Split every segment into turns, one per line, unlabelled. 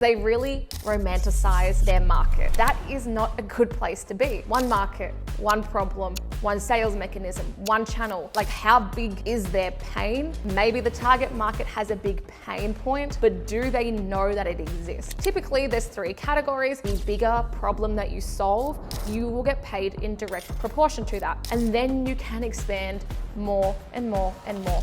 They really romanticize their market. That is not a good place to be. One market, one problem, one sales mechanism, one channel. Like, how big is their pain? Maybe the target market has a big pain point, but do they know that it exists? Typically, there's 3 categories. The bigger problem that you solve, you will get paid in direct proportion to that. And then you can expand more and more and more.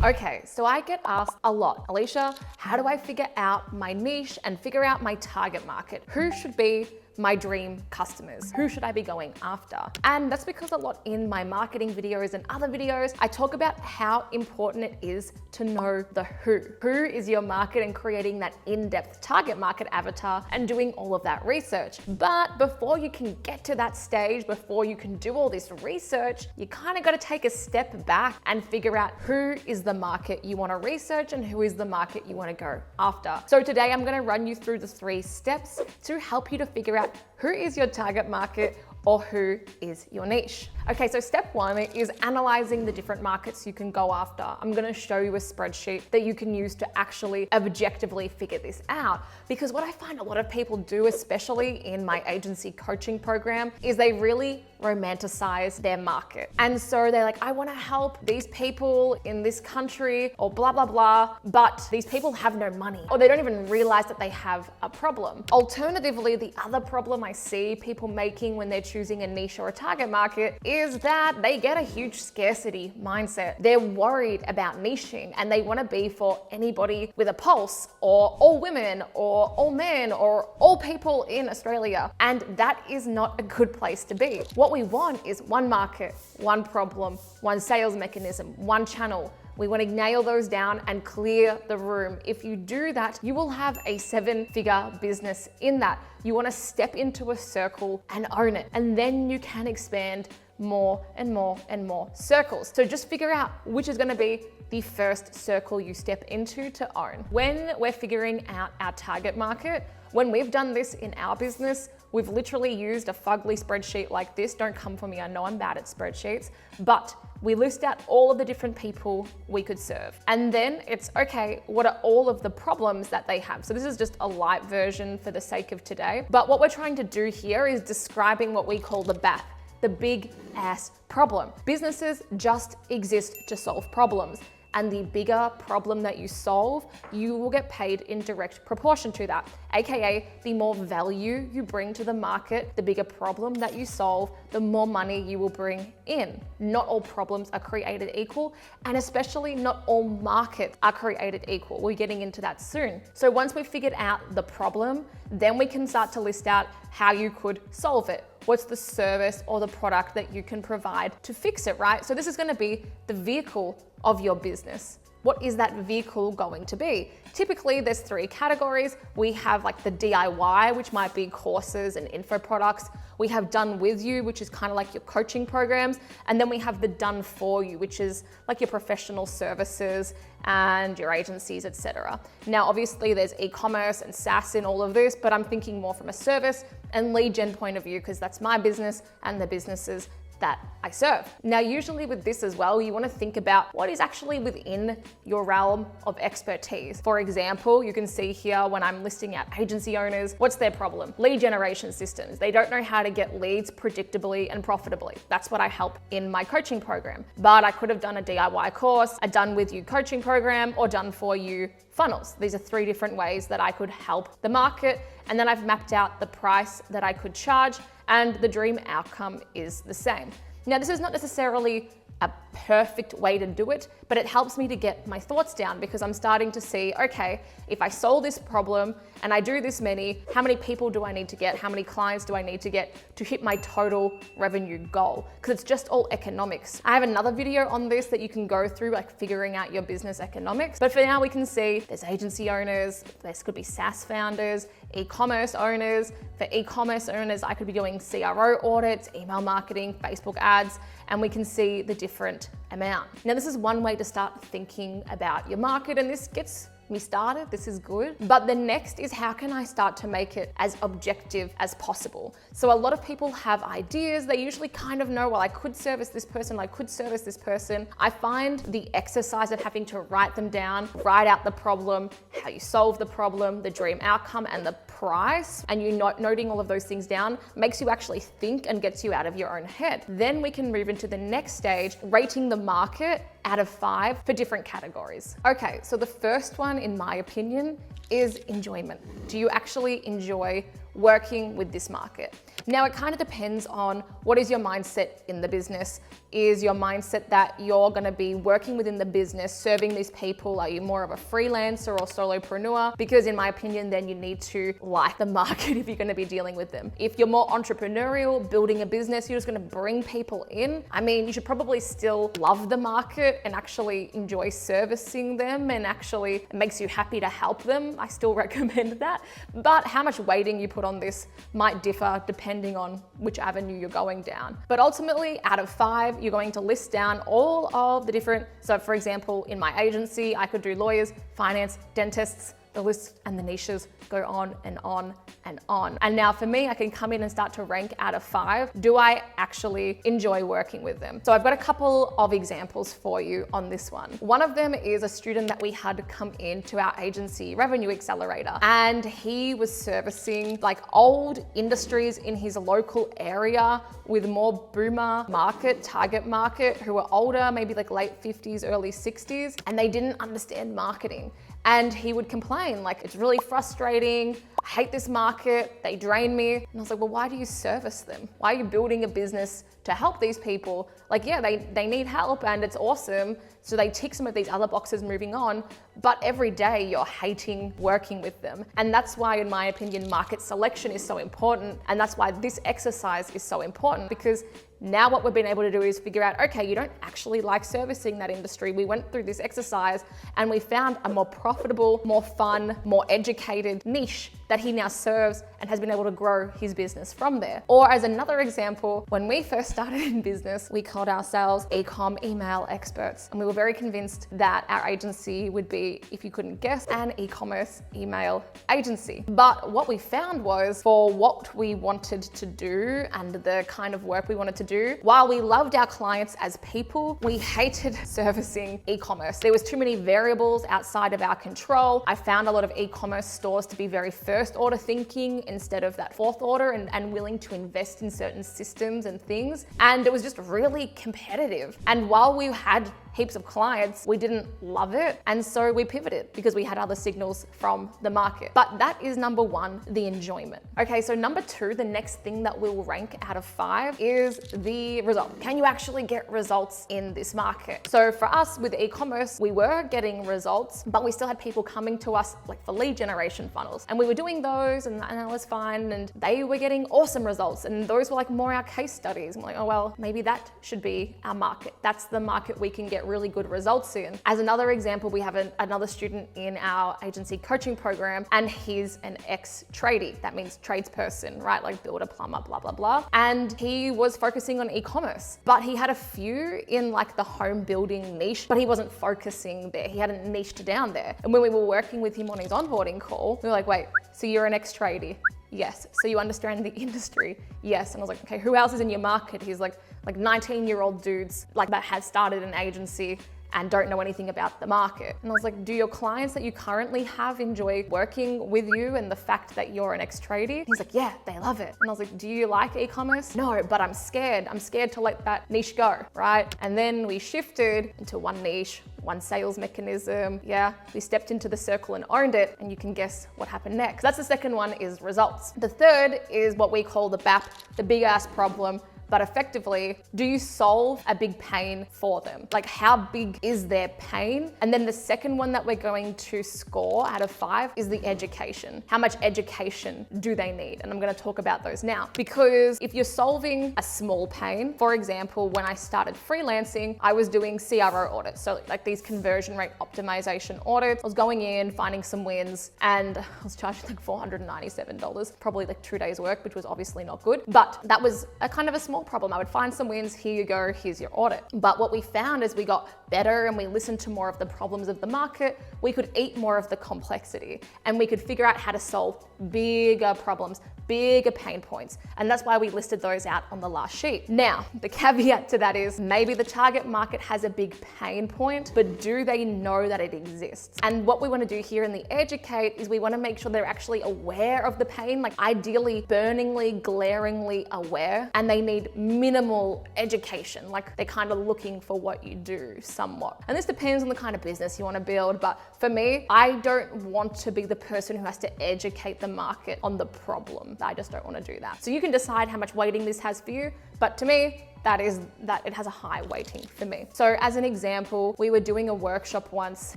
Okay, so I get asked a lot, Alicia, how do I figure out my niche and figure out my target market? Who should be my dream customers? Who should I be going after? And that's because a lot in my marketing videos and other videos, I talk about how important it is to know the who. Who is your market and creating that in-depth target market avatar and doing all of that research. But before you can get to that stage, before you can do all this research, you kind of got to take a step back and figure out who is the market you want to research and who is the market you want to go after. So today I'm going to run you through the 3 steps to help you to figure out who is your target market or who is your niche. Okay, so step 1 is analyzing the different markets you can go after. I'm gonna show you a spreadsheet that you can use to actually objectively figure this out. Because what I find a lot of people do, especially in my agency coaching program, is they really romanticize their market. And so they're like, I wanna help these people in this country or blah, blah, blah, but these people have no money or they don't even realize that they have a problem. Alternatively, the other problem I see people making when they're choosing a niche or a target market is that they get a huge scarcity mindset. They're worried about niching and they want to be for anybody with a pulse or all women or all men or all people in Australia. And that is not a good place to be. What we want is one market, one problem, one sales mechanism, one channel. We want to nail those down and clear the room. If you do that, you will have a 7-figure business in that. You want to step into a circle and own it. And then you can expand more and more and more circles. So just figure out which is going to be the first circle you step into to own. When we're figuring out our target market, when we've done this in our business, we've literally used a fugly spreadsheet like this. Don't come for me, I know I'm bad at spreadsheets, but we list out all of the different people we could serve. And then it's, okay, what are all of the problems that they have? So this is just a light version for the sake of today. But what we're trying to do here is describing what we call the BAP, the big ass problem. Businesses just exist to solve problems. And the bigger problem that you solve, you will get paid in direct proportion to that. AKA, the more value you bring to the market, the bigger problem that you solve, the more money you will bring in. Not all problems are created equal, and especially not all markets are created equal. We're getting into that soon. So once we've figured out the problem, then we can start to list out how you could solve it. What's the service or the product that you can provide to fix it, right? So this is going to be the vehicle of your business. What is that vehicle going to be? Typically, there's 3 categories. We have like the DIY, which might be courses and info products. We have done with you, which is kind of like your coaching programs. And then we have the done for you, which is like your professional services and your agencies, etc. Now, obviously there's e-commerce and SaaS in all of this, but I'm thinking more from a service and lead gen point of view, because that's my business and the businesses that I serve. Now, usually with this as well, you want to think about what is actually within your realm of expertise. For example, you can see here when I'm listing out agency owners, what's their problem? Lead generation systems. They don't know how to get leads predictably and profitably. That's what I help in my coaching program. But I could have done a DIY course, a done with you coaching program, or done for you funnels. These are 3 different ways that I could help the market. And then I've mapped out the price that I could charge, and the dream outcome is the same. Now, this is not necessarily a perfect way to do it, but it helps me to get my thoughts down, because I'm starting to see, okay, if I solve this problem and I do this many, how many people do I need to get? How many clients do I need to get to hit my total revenue goal? Because it's just all economics. I have another video on this that you can go through, like figuring out your business economics. But for now, we can see there's agency owners, this could be SaaS founders, e-commerce owners. For e-commerce owners, I could be doing CRO audits, email marketing, Facebook ads, and we can see the different amount. Now, this is one way to start thinking about your market, and this gets me started, this is good. But the next is, how can I start to make it as objective as possible? So a lot of people have ideas. They usually kind of know, well, I could service this person, I could service this person. I find the exercise of having to write them down, write out the problem, how you solve the problem, the dream outcome, and the price, and you noting all of those things down makes you actually think and gets you out of your own head. Then we can move into the next stage, rating the market out of 5 for different categories. Okay, so the first one, in my opinion, is enjoyment. Do you actually enjoy working with this market? Now, it kind of depends on what is your mindset in the business. Is your mindset that you're gonna be working within the business, serving these people? Are you more of a freelancer or solopreneur? Because in my opinion, then you need to like the market if you're gonna be dealing with them. If you're more entrepreneurial, building a business, you're just gonna bring people in. I mean, you should probably still love the market and actually enjoy servicing them, and actually it makes you happy to help them. I still recommend that. But how much weighting you put on this might differ depending on which avenue you're going down. But ultimately, out of 5, you're going to list down all of the different, so for example, in my agency, I could do lawyers, finance, dentists. The list and the niches go on and on and on. And now for me, I can come in and start to rank out of 5. Do I actually enjoy working with them? So I've got a couple of examples for you on this one. One of them is a student that we had come into our agency Revenue Accelerator, and he was servicing like old industries in his local area with more boomer market, target market, who were older, maybe like late 50s, early 60s, and they didn't understand marketing. And he would complain, like, it's really frustrating. I hate this market. They drain me. And I was like, well, why do you service them? Why are you building a business to help these people? Like, yeah, they need help and it's awesome. So they tick some of these other boxes moving on, but every day you're hating working with them. And that's why, in my opinion, market selection is so important. And that's why this exercise is so important, because now what we've been able to do is figure out, okay, you don't actually like servicing that industry. We went through this exercise and we found a more profitable, more fun, more educated niche that he now serves and has been able to grow his business from there. Or as another example, when we first started in business, we called ourselves e-com email experts. And we were very convinced that our agency would be, if you couldn't guess, an e-commerce email agency. But what we found was, for what we wanted to do and the kind of work we wanted to do, while we loved our clients as people, we hated servicing e-commerce. There was too many variables outside of our control. I found a lot of e-commerce stores to be very first order thinking instead of that fourth order, and willing to invest in certain systems and things. And it was just really competitive. And while we had heaps of clients, we didn't love it. And so we pivoted because we had other signals from the market. But that is number 1, the enjoyment. Okay, so number 2, the next thing that we'll rank out of 5 is the result. Can you actually get results in this market? So for us with e-commerce, we were getting results, but we still had people coming to us like for lead generation funnels. And we were doing those and that was fine. And they were getting awesome results. And those were like more our case studies. I'm like, oh, well, maybe that should be our market. That's the market we can get really good results in. As another example, we have another student in our agency coaching program, and he's an ex-tradie. That means tradesperson, right? Like builder, plumber, blah, blah, blah. And he was focusing on e-commerce, but he had a few in like the home building niche, but he wasn't focusing there. He hadn't niched down there. And when we were working with him on his onboarding call, we were like, wait, so you're an ex-tradie? Yes. So you understand the industry? Yes. And I was like, okay, who else is in your market? He's like 19-year-old dudes like that have started an agency and don't know anything about the market. And I was like, do your clients that you currently have enjoy working with you and the fact that you're an ex-tradie? He's like, yeah, they love it. And I was like, do you like e-commerce? No, but I'm scared. I'm scared to let that niche go, right? And then we shifted into one niche, one sales mechanism. Yeah, we stepped into the circle and owned it, and you can guess what happened next. That's the second one, is results. The third is what we call the BAP, the big ass problem. But effectively, do you solve a big pain for them? Like, how big is their pain? And then the second one that we're going to score out of 5 is the education. How much education do they need? And I'm gonna talk about those now. Because if you're solving a small pain, for example, when I started freelancing, I was doing CRO audits. So like these conversion rate optimization audits. I was going in, finding some wins, and I was charging like $497, probably like 2 days work, which was obviously not good. But that was a kind of a small small problem. I would find some wins, here you go, here's your audit. But what we found is we got better and we listened to more of the problems of the market. We could eat more of the complexity and we could figure out how to solve bigger problems, bigger pain points. And that's why we listed those out on the last sheet. Now, the caveat to that is maybe the target market has a big pain point, but do they know that it exists? And what we want to do here in the educate is we want to make sure they're actually aware of the pain, like ideally burningly, glaringly aware, and they need minimal education, like they're kind of looking for what you do somewhat. And this depends on the kind of business you want to build, but for me, I don't want to be the person who has to educate the market on the problem. I just don't want to do that. So you can decide how much weighting this has for you, but to me, that it has a high weighting for me. So as an example, we were doing a workshop once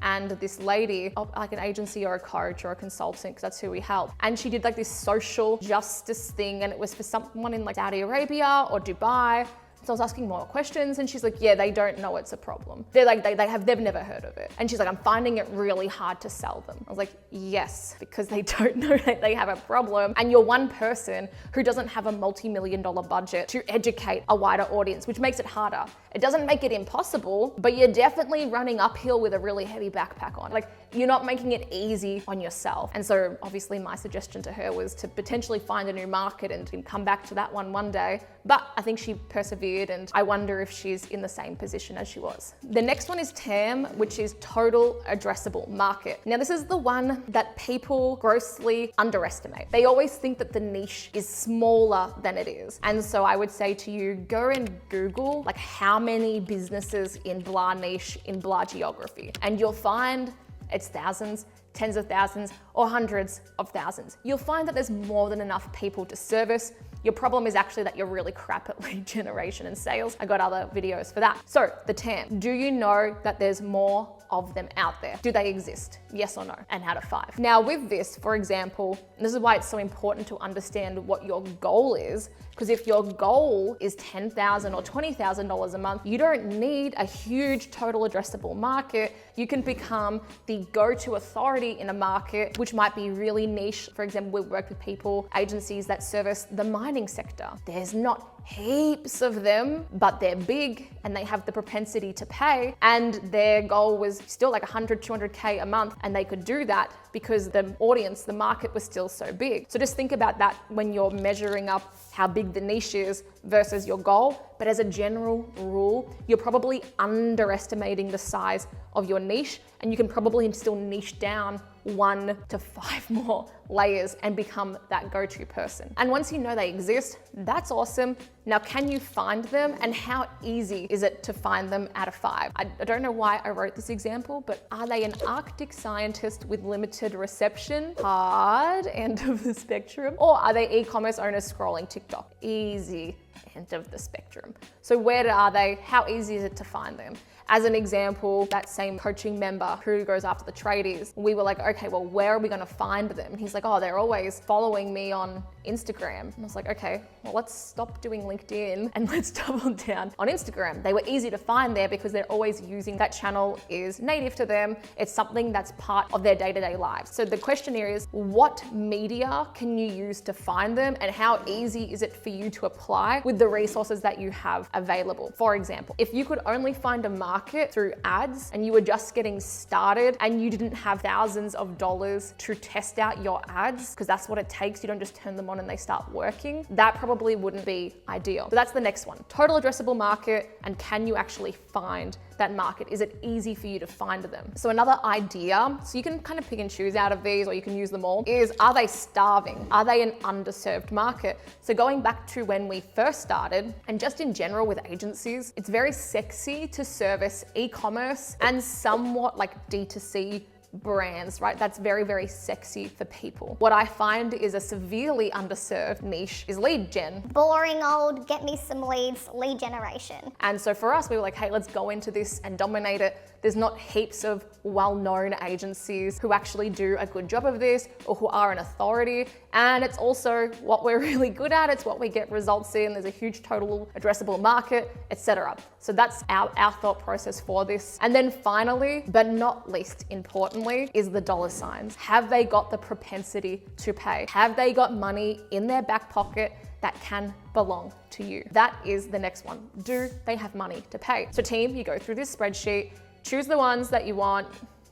and this lady, like an agency or a coach or a consultant, because that's who we help, and she did like this social justice thing, and it was for someone in like Saudi Arabia or Dubai. So I was asking more questions and she's like, yeah, they don't know it's a problem. They're like, they've never heard of it. And she's like, I'm finding it really hard to sell them. I was like, yes, because they don't know that they have a problem. And you're one person who doesn't have a multi-million-dollar budget to educate a wider audience, which makes it harder. It doesn't make it impossible, but you're definitely running uphill with a really heavy backpack on. Like, you're not making it easy on yourself. And so obviously my suggestion to her was to potentially find a new market and come back to that one day. But I think she persevered, and I wonder if she's in the same position as she was. The next one is TAM, which is total addressable market. Now this is the one that people grossly underestimate. They always think that the niche is smaller than it is. And so I would say to you, go and Google like how many businesses in blah niche, in blah geography, and you'll find it's thousands, tens of thousands, or hundreds of thousands. You'll find that there's more than enough people to service. Your problem is actually that you're really crap at lead generation and sales. I got other videos for that. So the TAM, do you know that there's more of them out there? Do they exist? Yes or no? And out of 5. Now with this, for example, and this is why it's so important to understand what your goal is, because if your goal is $10,000 or $20,000 a month, you don't need a huge total addressable market. You can become the go-to authority in a market, which might be really niche. For example, we work with people, agencies that service the mining sector. There's not heaps of them, but they're big and they have the propensity to pay, and their goal was still like 100, 200K a month, and they could do that because the audience, the market was still so big. So just think about that when you're measuring up how big the niche is versus your goal. But as a general rule, you're probably underestimating the size of your niche, and you can probably still niche down 1 to 5 more layers and become that go-to person. And once you know they exist, that's awesome. Now, can you find them, and how easy is it to find them out of 5? I don't know why I wrote this example, but are they an Arctic scientist with limited reception? Hard, end of the spectrum. Or are they e-commerce owners scrolling TikTok? Easy, end of the spectrum. So where are they? How easy is it to find them? As an example, that same coaching member who goes after the tradies, we were like, okay, well, where are we gonna find them? And he's like, oh, they're always following me on Instagram. And I was like, okay, well, let's stop doing LinkedIn and let's double down on Instagram. They were easy to find there because they're always using that channel, is native to them. It's something that's part of their day-to-day lives. So the question here is, what media can you use to find them, and how easy is it for you to apply with the resources that you have available? For example, if you could only find a market through ads and you were just getting started and you didn't have thousands of dollars to test out your ads, because that's what it takes, you don't just turn them on and they start working, that probably wouldn't be ideal. So that's the next one. Total addressable market, and can you actually find that market? Is it easy for you to find them? So another idea, so you can kind of pick and choose out of these, or you can use them all, is, are they starving? Are they an underserved market? So going back to when we first started, and just in general with agencies, it's very sexy to service e-commerce and somewhat like D2C brands, right? That's very, very sexy for people. What I find is a severely underserved niche is lead gen.
Boring old, get me some leads, lead generation.
And so for us, we were like, hey, let's go into this and dominate it. There's not heaps of well-known agencies who actually do a good job of this or who are an authority. And it's also what we're really good at. It's what we get results in. There's a huge total addressable market, etc. So that's our thought process for this. And then finally, but not least importantly, is the dollar signs. Have they got the propensity to pay? Have they got money in their back pocket that can belong to you? That is the next one. Do they have money to pay? So team, you go through this spreadsheet, choose the ones that you want.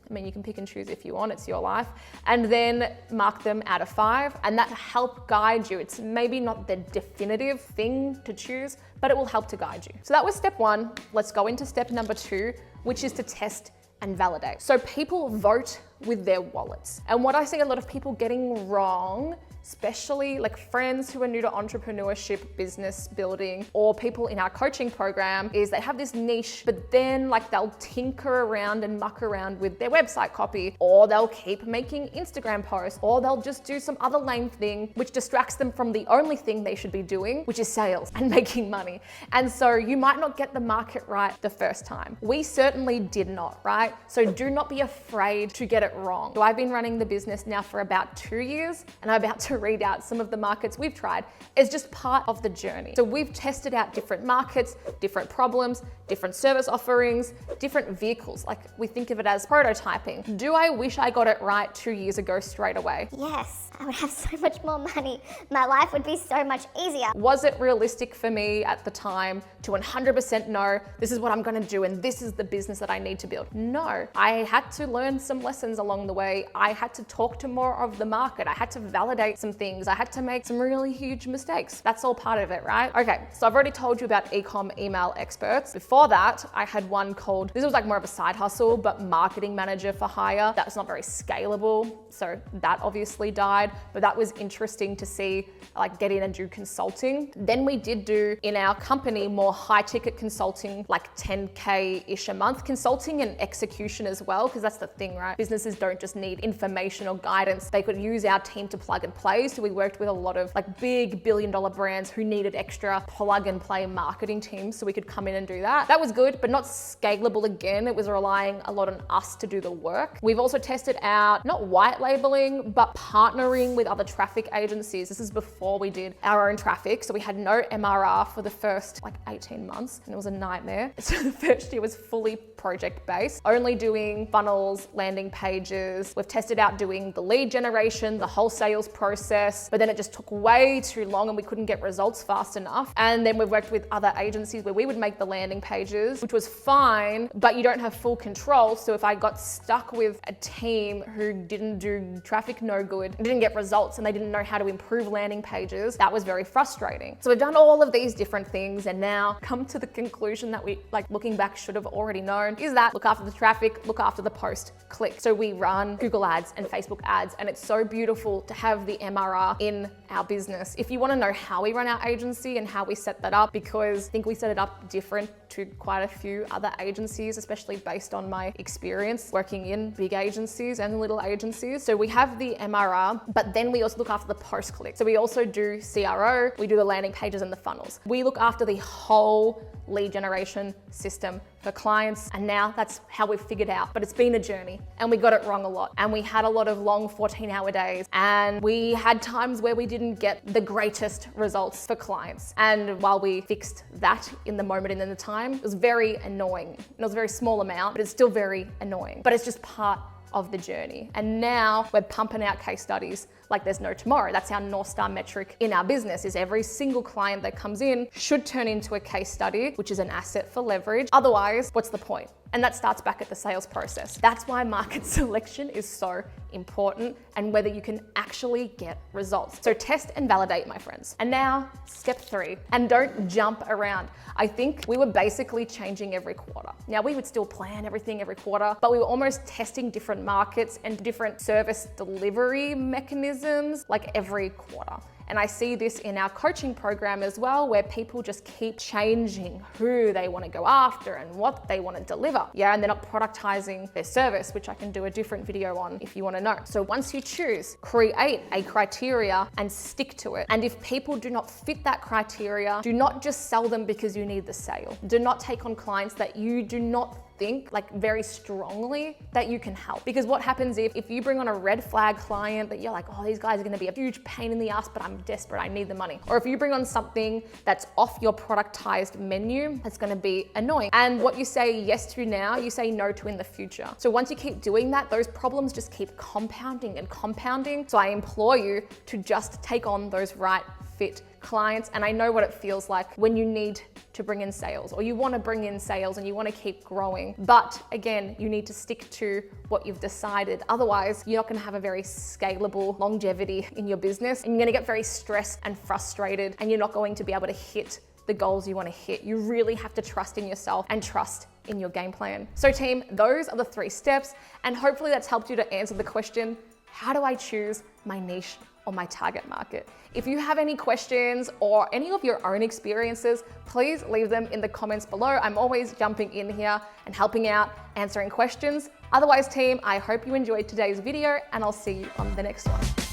I mean, you can pick and choose if you want, it's your life, and then mark them out of 5, and that will help guide you. It's maybe not the definitive thing to choose, but it will help to guide you. So that was step 1. Let's go into step number 2, which is to test and validate. So people vote with their wallets. And what I see a lot of people getting wrong, especially like friends who are new to entrepreneurship, business building, or people in our coaching program, is they have this niche, but then like they'll tinker around and muck around with their website copy, or they'll keep making Instagram posts, or they'll just do some other lame thing which distracts them from the only thing they should be doing, which is sales and making money. And so you might not get the market right the first time. We certainly did not, right? So do not be afraid to get it wrong. So I've been running the business now for about 2 years, and I'm about to read out some of the markets we've tried. It's just part of the journey. So we've tested out different markets, different problems, different service offerings, different vehicles. Like we think of it as prototyping. Do I wish I got it right 2 years ago straight away?
Yes, I would have so much more money. My life would be so much easier.
Was it realistic for me at the time to 100% know this is what I'm going to do and this is the business that I need to build? No, I had to learn some lessons along the way. I had to talk to more of the market. I had to validate some things. I had to make some really huge mistakes. That's all part of it, right? Okay, so I've already told you about ecom email experts. Before that, I had one called, this was like more of a side hustle, but marketing manager for hire. That was not very scalable. So that obviously died, but that was interesting to see, like get in and do consulting. Then we did do in our company more high ticket consulting, like 10K-ish a month consulting and execution as well, because that's the thing, right? Businesses don't just need information or guidance. They could use our team to plug and play. So we worked with a lot of like big billion-dollar brands who needed extra plug and play marketing teams, so we could come in and do that. That was good, but not scalable again. It was relying a lot on us to do the work. We've also tested out not white labeling, but partnering with other traffic agencies. This is before we did our own traffic. So we had no MRR for the first like 18 months, and it was a nightmare. So the first year was fully project-based, only doing funnels, landing pages. We've tested out doing the lead generation, the whole sales process, but then it just took way too long and we couldn't get results fast enough. And then we've worked with other agencies where we would make the landing pages, which was fine, but you don't have full control. So if I got stuck with a team who didn't do traffic no good, didn't get results, and they didn't know how to improve landing pages, that was very frustrating. So we've done all of these different things and now come to the conclusion that we, like looking back, should have already known, is that look after the traffic, look after the post click. So we run Google ads and Facebook ads, and it's so beautiful to have the MRR in our business. If you want to know how we run our agency and how we set that up, because I think we set it up different to quite a few other agencies, especially based on my experience working in big agencies and little agencies. So we have the MRR, but then we also look after the post click. So we also do CRO, we do the landing pages and the funnels. We look after the whole lead generation system for clients, and now that's how we've figured out. But it's been a journey and we got it wrong a lot, and we had a lot of long 14-hour days, and we had times where we didn't get the greatest results for clients. And while we fixed that in the moment and in the time, it was very annoying. And it was a very small amount, but it's still very annoying. But it's just part of the journey. And now we're pumping out case studies like there's no tomorrow. That's our North Star metric in our business, is every single client that comes in should turn into a case study, which is an asset for leverage. Otherwise, what's the point? And that starts back at the sales process. That's why market selection is so important, and whether you can actually get results. So test and validate, my friends. And now step 3, and don't jump around. I think we were basically changing every quarter. Now we would still plan everything every quarter, but we were almost testing different markets and different service delivery mechanisms like every quarter. And I see this in our coaching program as well, where people just keep changing who they want to go after and what they want to deliver. Yeah, and they're not productizing their service, which I can do a different video on if you want to know. So once you choose, create a criteria and stick to it. And if people do not fit that criteria, do not just sell them because you need the sale. Do not take on clients that you do not think like very strongly that you can help. Because what happens if you bring on a red flag client that you're like, oh, these guys are gonna be a huge pain in the ass, but I'm desperate, I need the money. Or if you bring on something that's off your productized menu, it's gonna be annoying. And what you say yes to now, you say no to in the future. So once you keep doing that, those problems just keep compounding and compounding. So I implore you to just take on those right fit clients. And I know what it feels like when you need to bring in sales, or you want to bring in sales and you want to keep growing. But again, you need to stick to what you've decided. Otherwise, you're not going to have a very scalable longevity in your business, and you're going to get very stressed and frustrated, and you're not going to be able to hit the goals you want to hit. You really have to trust in yourself and trust in your game plan. So team, those are the 3 steps, and hopefully that's helped you to answer the question, how do I choose my niche or my target market? If you have any questions or any of your own experiences, please leave them in the comments below. I'm always jumping in here and helping out, answering questions. Otherwise team, I hope you enjoyed today's video, and I'll see you on the next one.